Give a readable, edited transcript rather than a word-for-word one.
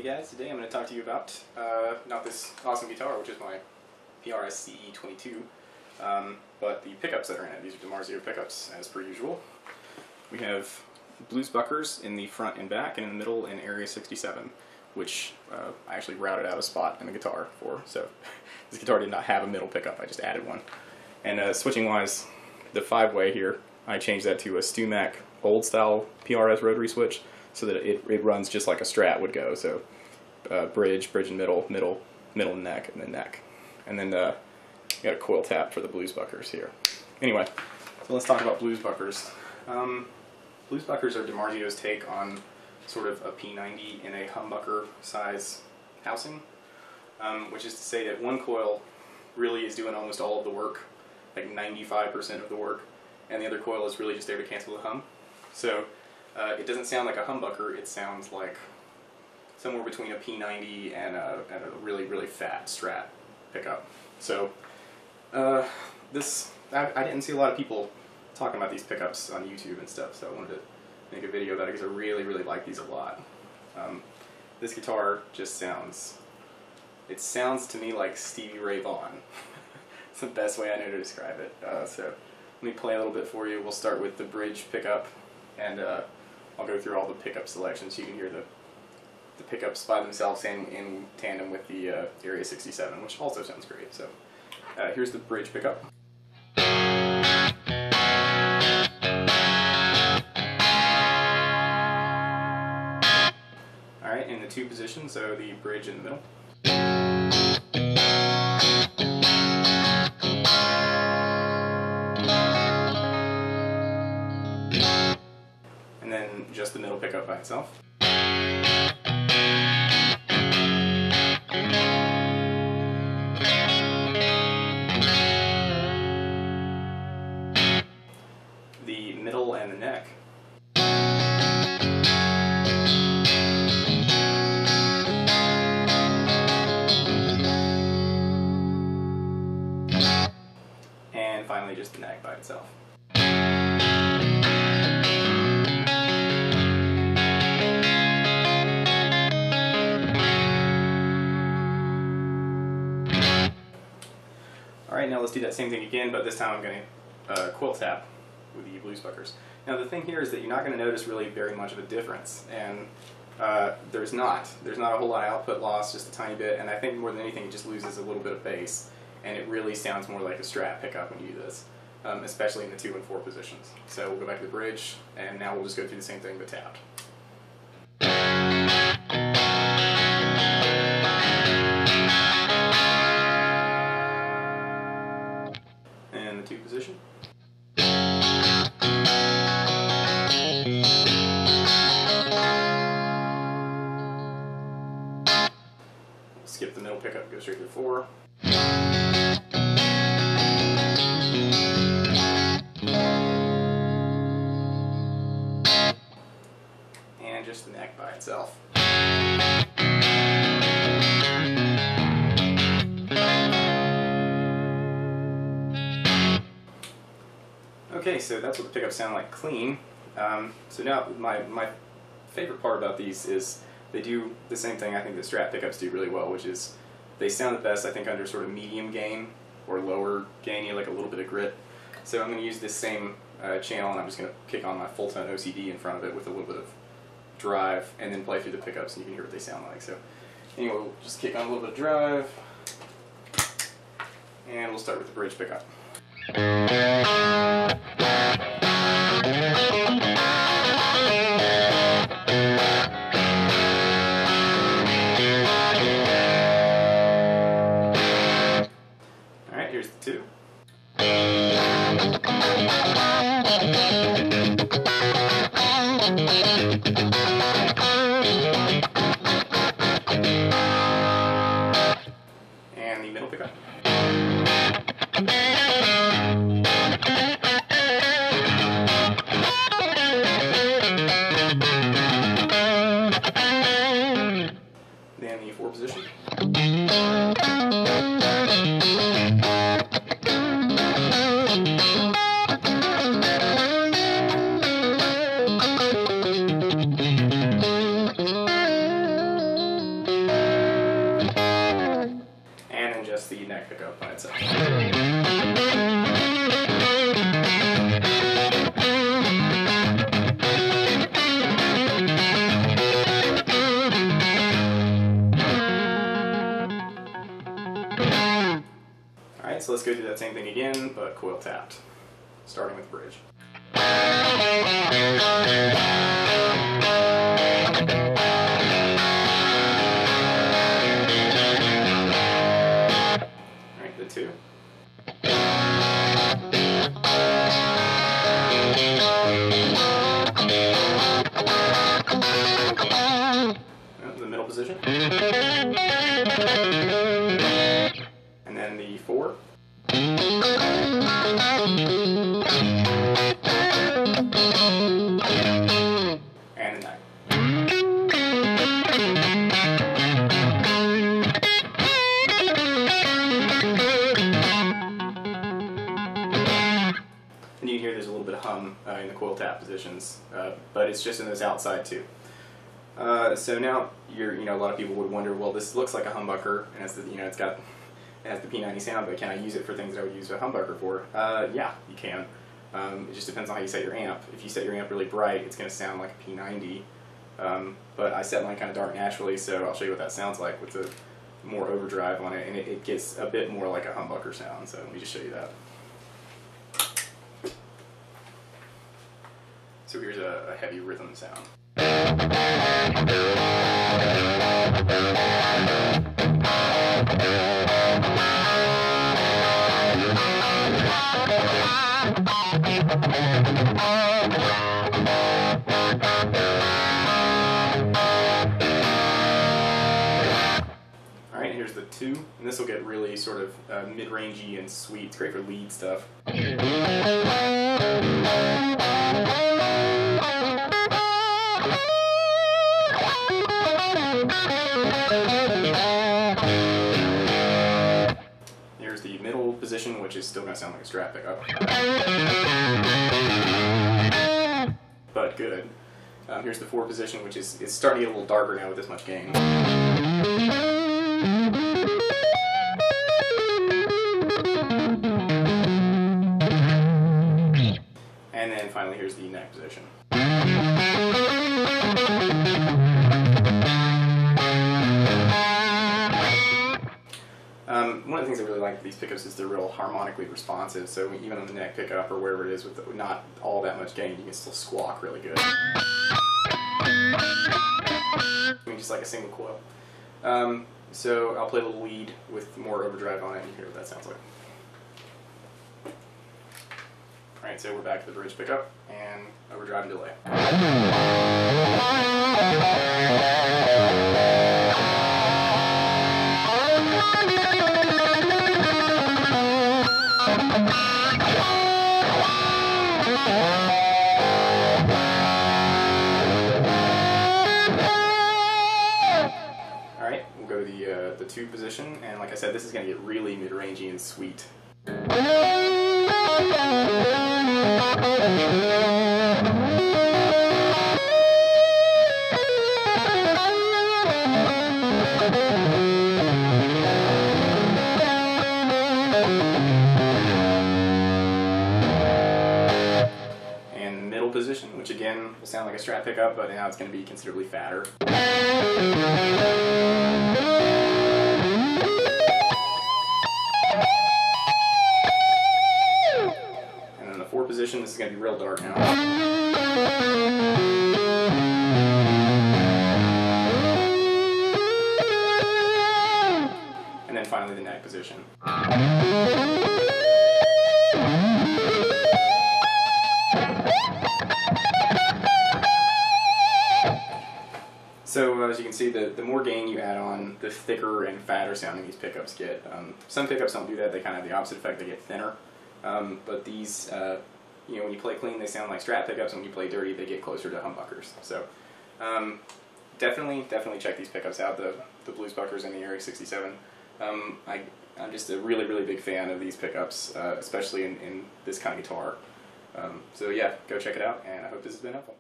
Hey guys, today I'm going to talk to you about not this awesome guitar, which is my PRS CE 22, but the pickups that are in it. These are Dimarzio pickups, as per usual. We have Bluesbuckers in the front and back, and in the middle in Area 67, which I actually routed out a spot in the guitar for, so this guitar did not have a middle pickup, I just added one. And switching wise, the 5-way here, I changed that to a StewMac old style PRS rotary switch, so that it runs just like a Strat would go. So bridge and middle, and neck, and then neck. And then got a coil tap for the Bluesbuckers here. Anyway, so let's talk about Bluesbuckers. Bluesbuckers are Dimarzio's take on sort of a P90 in a humbucker size housing, which is to say that one coil really is doing almost all of the work, like 95% of the work, and the other coil is really just there to cancel the hum. So it doesn't sound like a humbucker, it sounds like somewhere between a P90 and a really, really fat Strat pickup. So I didn't see a lot of people talking about these pickups on YouTube and stuff, so I wanted to make a video about it because I really, really like these a lot. This guitar just sounds to me like Stevie Ray Vaughan. It's the best way I know to describe it. So let me play a little bit for you. We'll start with the bridge pickup, and I'll go through all the pickup selections so you can hear the pickups by themselves and in tandem with the Area 67, which also sounds great. So here's the bridge pickup. Alright, in the 2 position, so the bridge in the middle. And then just the middle pickup by itself. The middle and the neck. And finally just the neck by itself. Alright, now let's do that same thing again, but this time I'm going to coil tap with the Bluesbuckers. Now the thing here is that you're not going to notice really very much of a difference, and there's not a whole lot of output loss, just a tiny bit, and I think more than anything it just loses a little bit of bass, and it really sounds more like a Strat pickup when you do this, especially in the 2 and 4 positions. So we'll go back to the bridge, and now we'll just go through the same thing but tapped. And the 2 position. Skip the middle pickup, go straight to the 4. And just the neck by itself. Okay, so that's what the pickups sound like clean. So now my favorite part about these is they do the same thing I think the Strat pickups do really well, which is they sound the best I think under sort of medium gain or lower gain, you like a little bit of grit. So I'm going to use this same channel, and I'm just going to kick on my full tone OCD in front of it with a little bit of drive, and then play through the pickups and you can hear what they sound like. So anyway, we'll just kick on a little bit of drive, and we'll start with the bridge pickup. Alright, here's the 2. And the middle pickup. Then the 4 position. just the neck pickup by itself. Alright, so let's go do that same thing again, but coil tapped, starting with the bridge. Alright, the 2. The middle position. And then the 4. And the 9. And you can hear there's a little bit of hum in the coil tap positions, but it's just in those outside too. So now a lot of people would wonder, well, this looks like a humbucker, and it's it has the P90 sound, but can I use it for things that I would use a humbucker for? Yeah, you can. It just depends on how you set your amp. If you set your amp really bright, it's going to sound like a P90. But I set mine kind of dark naturally, so I'll show you what that sounds like with the more overdrive on it, and it gets a bit more like a humbucker sound. So let me just show you that. So here's a heavy rhythm sound. Alright, here's the 2, and this will get really sort of mid-rangey and sweet. It's great for lead stuff. Here's the middle position, which is still going to sound like a Strat pickup. But good. Here's the 4 position, which is starting to get a little darker now with this much gain. And then finally here's the neck position. One of the things I really like with these pickups is they're real harmonically responsive, so even on the neck pickup or wherever it is with not all that much gain, you can still squawk really good. I mean, just like a single coil. So I'll play a little lead with more overdrive on it and you hear what that sounds like. Alright, so we're back to the bridge pickup and overdrive and delay. Alright, we'll go the 2 position, and like I said, this is going to get really mid-rangey and sweet. And middle position, which again will sound like a Strat pickup, but now it's going to be considerably fatter. And then the 4 position, this is going to be real dark now. And then finally the neck position. So as you can see, the more gain you add on, the thicker and fatter sounding these pickups get. Some pickups don't do that, they kind of have the opposite effect, they get thinner. But these, when you play clean, they sound like Strat pickups, and when you play dirty, they get closer to humbuckers. So definitely check these pickups out, the Bluesbuckers and the PRS 67. I'm just a really big fan of these pickups, especially in this kind of guitar. So yeah, go check it out, and I hope this has been helpful.